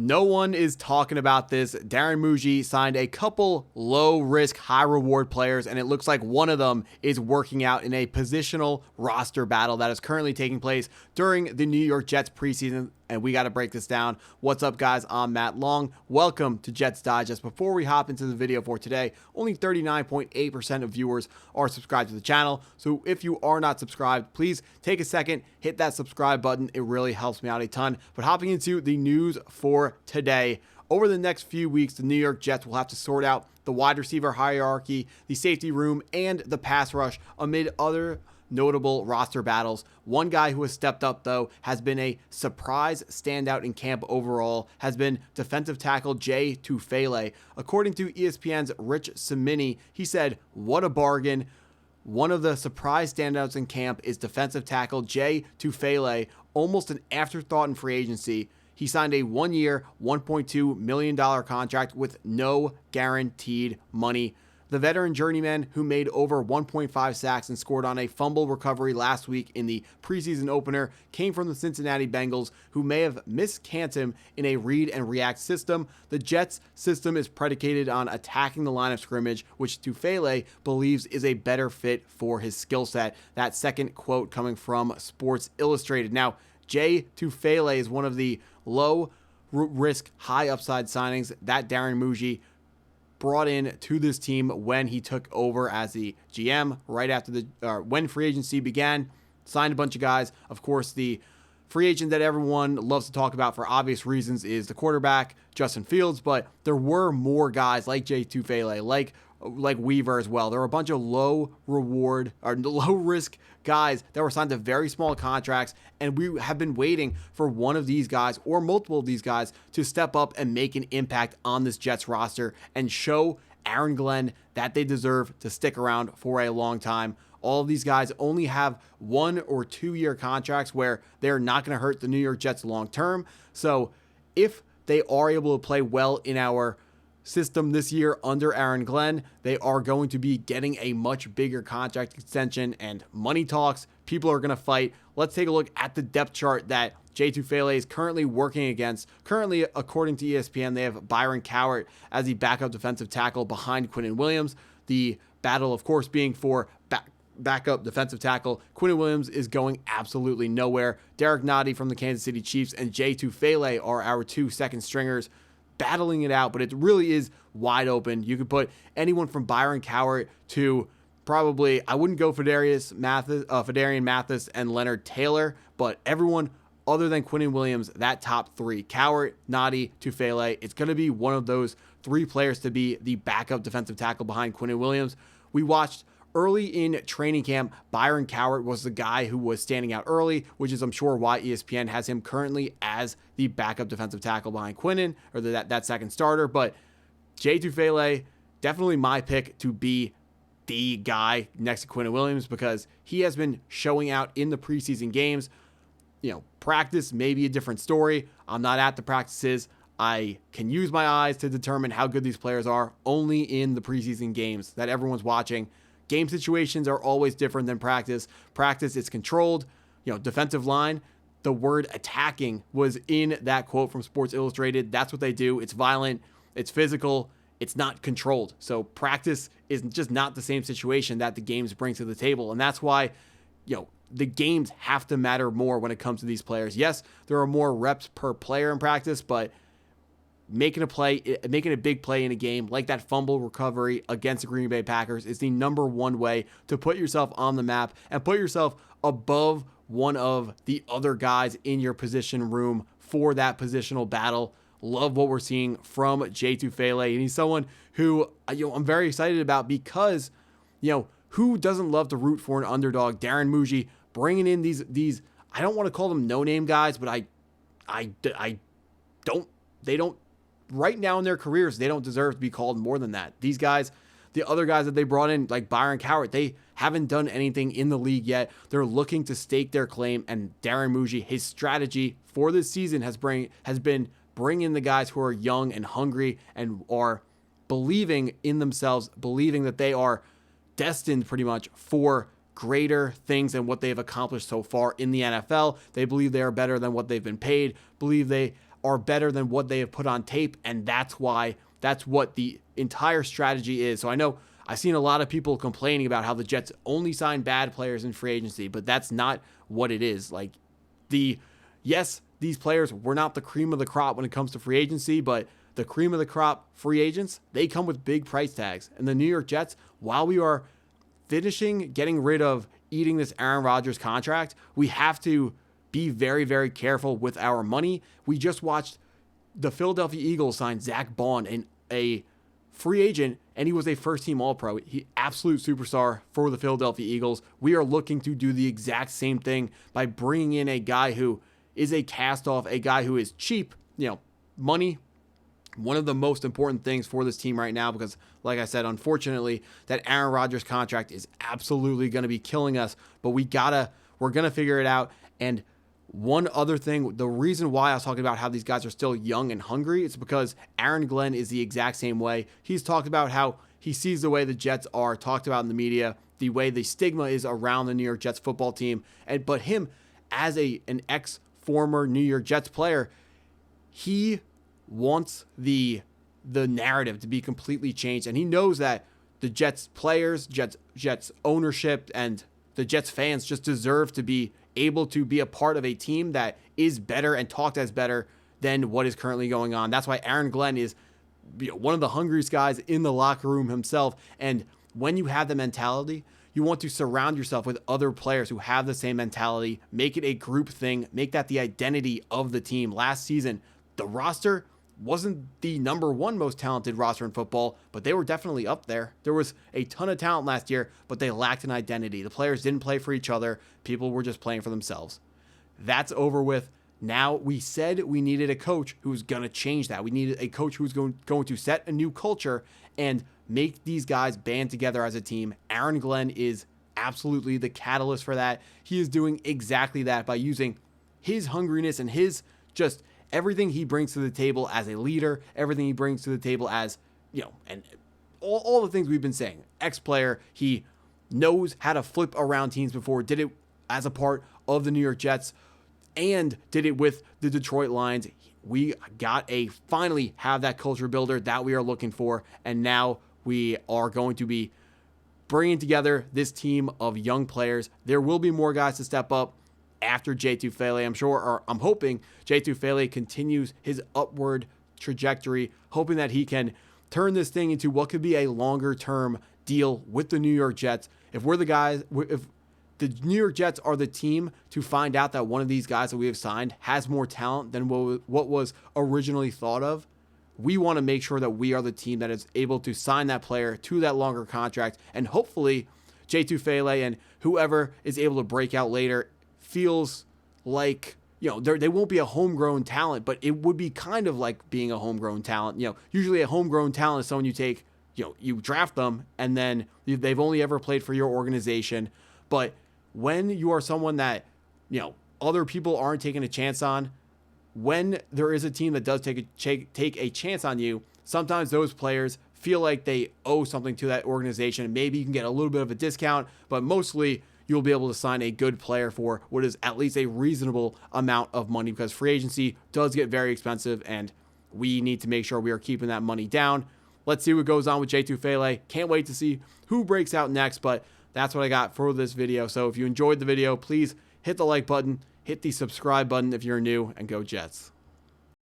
No one is talking about this. Darren Mougey signed a couple low-risk, high-reward players, and it looks like one of them is working out in a positional roster battle that is currently taking place during the New York Jets preseason, and we got to break this down. What's up, guys? I'm Matt Long. Welcome to Jets Digest. Before we hop into the video for today, only 39.8% of viewers are subscribed to the channel, so if you are not subscribed, please take a second, hit that subscribe button. It really helps me out a ton. But hopping into the news for today, over the next few weeks, the New York Jets will have to sort out the wide receiver hierarchy, the safety room, and the pass rush amid other notable roster battles. One guy who has stepped up, though, has been a surprise standout in camp overall, has been defensive tackle Jay Tufele. According to ESPN's Rich Cimini, he said, "What a bargain." One of the surprise standouts in camp is defensive tackle Jay Tufele, almost an afterthought in free agency. He signed a one-year, $1.2 million contract with no guaranteed money. The veteran journeyman, who made over 1.5 sacks and scored on a fumble recovery last week in the preseason opener, came from the Cincinnati Bengals, who may have miscast him in a read and react system. The Jets' system is predicated on attacking the line of scrimmage, which Tufele believes is a better fit for his skill set. That second quote coming from Sports Illustrated. Now, Jay Tufele is one of the low-risk, high-upside signings that Darren Mougey brought in to this team when he took over as the GM right after when free agency began. Signed a bunch of guys. Of course, the free agent that everyone loves to talk about for obvious reasons is the quarterback, Justin Fields, but there were more guys like Jay Tufele, like Weaver as well. There were a bunch of low risk guys that were signed to very small contracts, and we have been waiting for one of these guys or multiple of these guys to step up and make an impact on this Jets roster and show Aaron Glenn that they deserve to stick around for a long time. All of these guys only have 1 or 2 year contracts where they're not going to hurt the New York Jets long term. So if they are able to play well in our system this year under Aaron Glenn, they are going to be getting a much bigger contract extension, and money talks. People are going to fight. Let's take a look at the depth chart that Jay Tufele is currently working against. Currently, according to ESPN, they have Byron Cowart as the backup defensive tackle behind Quinnen Williams. The battle, of course, being for backup defensive tackle. Quinnen Williams is going absolutely nowhere. Derek Nottie from the Kansas City Chiefs and Jay Tufele are our 2 second stringers, battling it out, but it really is wide open. You could put anyone from Byron Cowart to probably, I wouldn't go Fedarian Mathis and Leonard Taylor, but everyone other than Quinnen Williams, that top 3, Cowart, Nottie, Tufele, it's going to be one of those 3 players to be the backup defensive tackle behind Quinnen Williams. We watched early in training camp, Byron Cowart was the guy who was standing out early, which is, I'm sure, why ESPN has him currently as the backup defensive tackle behind Quinnen, or that second starter. But Jay Tufele, definitely my pick to be the guy next to Quinnen Williams, because he has been showing out in the preseason games. Practice may be a different story. I'm not at the practices. I can use my eyes to determine how good these players are only in the preseason games that everyone's watching. Game situations are always different than practice. Practice, it's controlled. Defensive line, the word attacking was in that quote from Sports Illustrated. That's what they do. It's violent. It's physical. It's not controlled. So practice is just not the same situation that the games bring to the table. And that's why, the games have to matter more when it comes to these players. Yes, there are more reps per player in practice, but making a big play in a game like that fumble recovery against the Green Bay Packers is the number one way to put yourself on the map and put yourself above one of the other guys in your position room for that positional battle. Love what we're seeing from Jay Tufele, and he's someone who I'm very excited about because who doesn't love to root for an underdog? Darren Mougey bringing in these I don't want to call them no-name guys, but they don't right now in their careers, they don't deserve to be called more than that. These guys, the other guys that they brought in, like Byron Cowart, they haven't done anything in the league yet. They're looking to stake their claim, and Darren Mougey, his strategy for this season has been bring in the guys who are young and hungry and are believing in themselves, believing that they are destined pretty much for greater things than what they've accomplished so far in the NFL. They believe they are better than what they've been paid, believe they are better than what they have put on tape, and that's what the entire strategy is. So I know I've seen a lot of people complaining about how the Jets only sign bad players in free agency, but that's not what it is. Like, yes, these players were not the cream of the crop when it comes to free agency, but the cream of the crop free agents, they come with big price tags. And the New York Jets, while we are finishing getting rid of eating this Aaron Rodgers contract, we have to be very, very careful with our money. We just watched the Philadelphia Eagles sign Zach Bond, a free agent, and he was a first-team All-Pro. He absolute superstar for the Philadelphia Eagles. We are looking to do the exact same thing by bringing in a guy who is a cast-off, a guy who is cheap, money. One of the most important things for this team right now, because like I said, unfortunately, that Aaron Rodgers contract is absolutely going to be killing us, but we're going to figure it out. And one other thing, the reason why I was talking about how these guys are still young and hungry, it's because Aaron Glenn is the exact same way. He's talked about how he sees the way the Jets are talked about in the media, the way the stigma is around the New York Jets football team. But him, as an ex-former New York Jets player, he wants the narrative to be completely changed, and he knows that the Jets players, Jets ownership, and the Jets fans just deserve to be able to be a part of a team that is better and talked as better than what is currently going on. That's why Aaron Glenn is one of the hungriest guys in the locker room himself. And when you have the mentality, you want to surround yourself with other players who have the same mentality, make it a group thing, make that the identity of the team. Last season, the roster wasn't the number one most talented roster in football, but they were definitely up there. There was a ton of talent last year, but they lacked an identity. The players didn't play for each other. People were just playing for themselves. That's over with. Now, we said we needed a coach who's going to change that. We needed a coach who's going to set a new culture and make these guys band together as a team. Aaron Glenn is absolutely the catalyst for that. He is doing exactly that by using his hungriness and his just everything he brings to the table as a leader, everything he brings to the table as, and all the things we've been saying. Ex-player, he knows how to flip around teams before, did it as a part of the New York Jets, and did it with the Detroit Lions. We finally have that culture builder that we are looking for, and now we are going to be bringing together this team of young players. There will be more guys to step up after Jay Tufele, I'm hoping Jay Tufele continues his upward trajectory, hoping that he can turn this thing into what could be a longer-term deal with the New York Jets. If the New York Jets are the team to find out that one of these guys that we have signed has more talent than what was originally thought of, we want to make sure that we are the team that is able to sign that player to that longer contract, and hopefully Jay Tufele and whoever is able to break out later feels like, they won't be a homegrown talent, but it would be kind of like being a homegrown talent. Usually a homegrown talent is someone you take, you draft them, and then they've only ever played for your organization. But when you are someone that, other people aren't taking a chance on, when there is a team that does take a chance on you, sometimes those players feel like they owe something to that organization. Maybe you can get a little bit of a discount, but mostly you'll be able to sign a good player for what is at least a reasonable amount of money, because free agency does get very expensive, and we need to make sure we are keeping that money down. Let's see what goes on with Jay Tufele. Can't wait to see who breaks out next, but that's what I got for this video. So if you enjoyed the video, please hit the like button, hit the subscribe button if you're new, and go Jets.